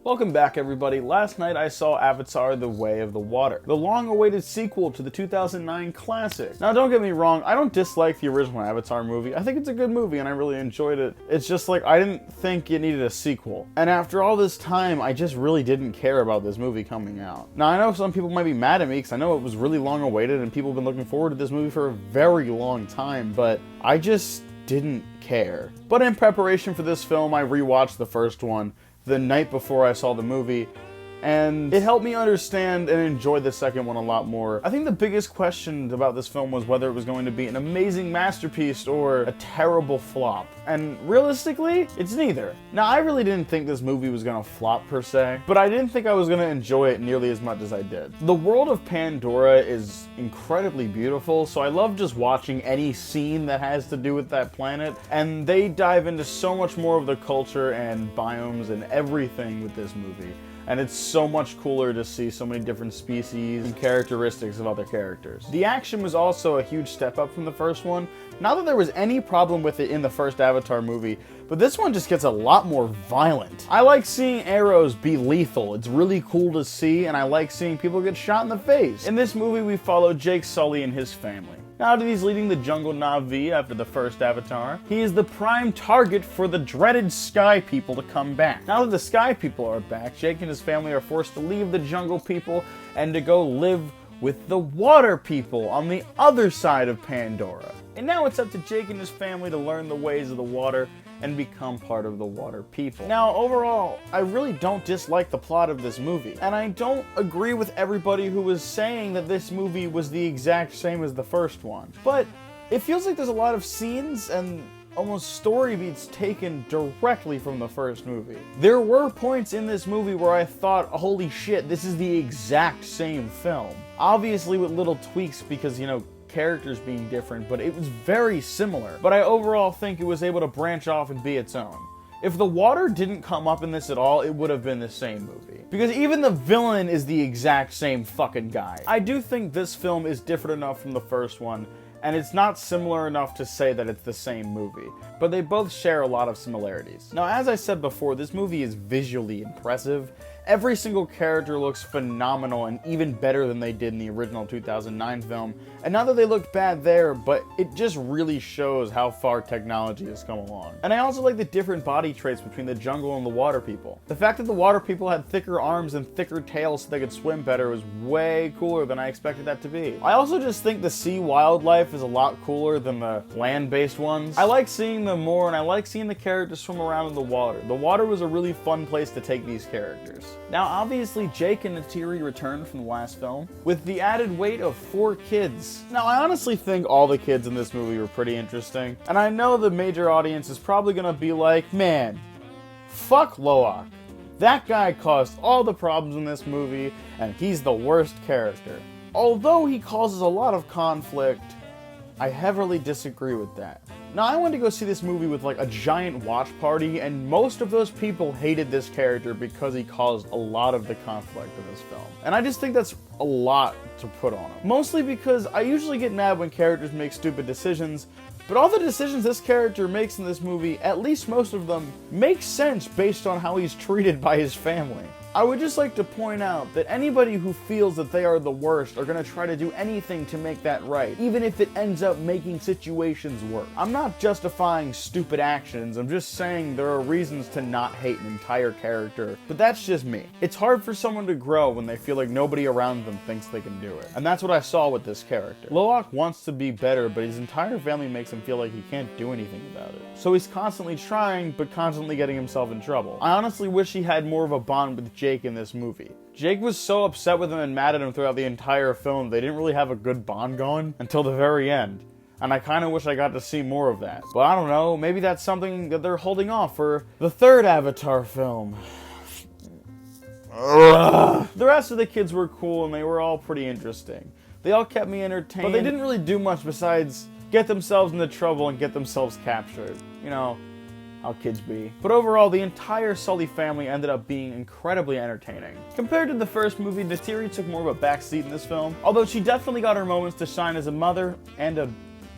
Welcome back, everybody. Last night I saw Avatar: The Way of the Water, the long-awaited sequel to the 2009 classic. Now, don't get me wrong, I don't dislike the original Avatar movie. I think it's a good movie and I really enjoyed it. It's just like, I didn't think it needed a sequel. And after all this time, I just really didn't care about this movie coming out. Now, I know some people might be mad at me because I know it was really long-awaited and people have been looking forward to this movie for a very long time, but I just didn't care. But in preparation for this film, I rewatched the first one the night before I saw the movie, and it helped me understand and enjoy the second one a lot more. I think the biggest question about this film was whether it was going to be an amazing masterpiece or a terrible flop. And realistically, it's neither. Now, I really didn't think this movie was gonna flop per se, but I didn't think I was gonna enjoy it nearly as much as I did. The world of Pandora is incredibly beautiful, so I love just watching any scene that has to do with that planet, and they dive into so much more of the culture and biomes and everything with this movie. And it's so much cooler to see so many different species and characteristics of other characters. The action was also a huge step up from the first one. Not that there was any problem with it in the first Avatar movie, but this one just gets a lot more violent. I like seeing arrows be lethal. It's really cool to see, and I like seeing people get shot in the face. In this movie, we follow Jake Sully and his family. Now that he's leading the jungle Na'vi after the first Avatar, he is the prime target for the dreaded Sky People to come back. Now that the Sky People are back, Jake and his family are forced to leave the jungle people and to go live with the water people on the other side of Pandora. And now it's up to Jake and his family to learn the ways of the water and become part of the water people. Now, overall, I really don't dislike the plot of this movie, and I don't agree with everybody who was saying that this movie was the exact same as the first one. But it feels like there's a lot of scenes and almost story beats taken directly from the first movie. There were points in this movie where I thought, holy shit, this is the exact same film. Obviously with little tweaks because, you know, characters being different, but it was very similar. But I overall think it was able to branch off and be its own. If the water didn't come up in this at all, it would have been the same movie. Because even the villain is the exact same fucking guy. I do think this film is different enough from the first one, and it's not similar enough to say that it's the same movie, but they both share a lot of similarities. Now, as I said before, this movie is visually impressive. Every single character looks phenomenal and even better than they did in the original 2009 film. And not that they looked bad there, but it just really shows how far technology has come along. And I also like the different body traits between the jungle and the water people. The fact that the water people had thicker arms and thicker tails so they could swim better was way cooler than I expected that to be. I also just think the sea wildlife is a lot cooler than the land-based ones. I like seeing them more, and I like seeing the characters swim around in the water. The water was a really fun place to take these characters. Now, obviously, Jake and Neytiri returned from the last film with the added weight of 4 kids. Now, I honestly think all the kids in this movie were pretty interesting, and I know the major audience is probably gonna be like, man, fuck Lo'ak. That guy caused all the problems in this movie, and he's the worst character. Although he causes a lot of conflict, I heavily disagree with that. Now, I went to go see this movie with like a giant watch party, and most of those people hated this character because he caused a lot of the conflict in this film. And I just think that's a lot to put on him. Mostly because I usually get mad when characters make stupid decisions, but all the decisions this character makes in this movie, at least most of them, make sense based on how he's treated by his family. I would just like to point out that anybody who feels that they are the worst are going to try to do anything to make that right, even if it ends up making situations worse. I'm not justifying stupid actions, I'm just saying there are reasons to not hate an entire character, but that's just me. It's hard for someone to grow when they feel like nobody around them thinks they can do it, and that's what I saw with this character. Lo'ak wants to be better, but his entire family makes him feel like he can't do anything about it. So he's constantly trying, but constantly getting himself in trouble. I honestly wish he had more of a bond with Jake in this movie. Jake was so upset with him and mad at him throughout the entire film, they didn't really have a good bond going until the very end. And I kind of wish I got to see more of that. But I don't know, maybe that's something that they're holding off for the third Avatar film. The rest of the kids were cool and they were all pretty interesting. They all kept me entertained, but they didn't really do much besides get themselves into trouble and get themselves captured. You know, how kids be. But overall, the entire Sully family ended up being incredibly entertaining. Compared to the first movie, Neytiri took more of a backseat in this film, although she definitely got her moments to shine as a mother and a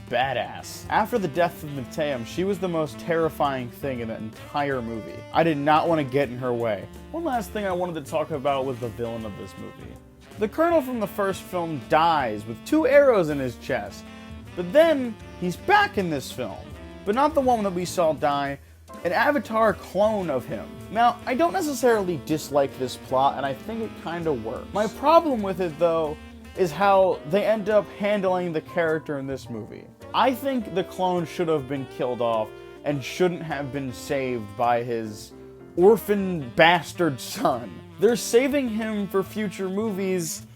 badass. After the death of Meteum, she was the most terrifying thing in that entire movie. I did not want to get in her way. One last thing I wanted to talk about was the villain of this movie. The Colonel from the first film dies with 2 arrows in his chest, but then he's back in this film. But not the one that we saw die, an Avatar clone of him. Now, I don't necessarily dislike this plot, and I think it kinda works. My problem with it, though, is how they end up handling the character in this movie. I think the clone should have been killed off and shouldn't have been saved by his orphan bastard son. They're saving him for future movies,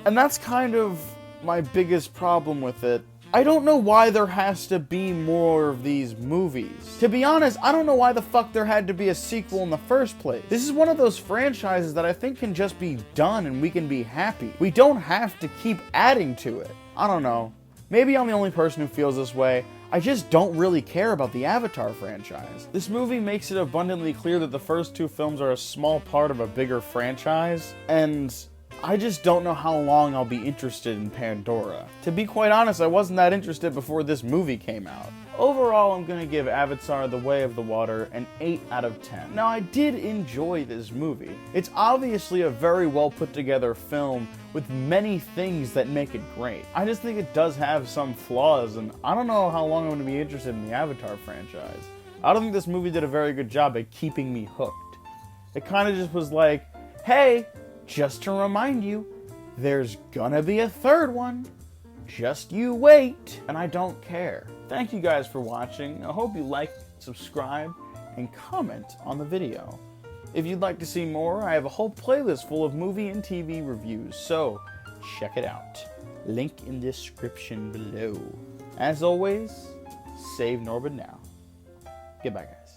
and that's kind of my biggest problem with it. I don't know why there has to be more of these movies. To be honest, I don't know why the fuck there had to be a sequel in the first place. This is one of those franchises that I think can just be done and we can be happy. We don't have to keep adding to it. I don't know. Maybe I'm the only person who feels this way. I just don't really care about the Avatar franchise. This movie makes it abundantly clear that the first 2 films are a small part of a bigger franchise, and I just don't know how long I'll be interested in Pandora. To be quite honest, I wasn't that interested before this movie came out. Overall, I'm gonna give Avatar: The Way of the Water an 8 out of 10. Now, I did enjoy this movie. It's obviously a very well put together film with many things that make it great. I just think it does have some flaws, and I don't know how long I'm gonna be interested in the Avatar franchise. I don't think this movie did a very good job at keeping me hooked. It kinda just was like, hey, just to remind you, there's gonna be a 3rd one. Just you wait. And I don't care. Thank you guys for watching. I hope you like, subscribe, and comment on the video. If you'd like to see more, I have a whole playlist full of movie and TV reviews, so check it out. Link in description below. As always, save Norbit now. Goodbye, guys.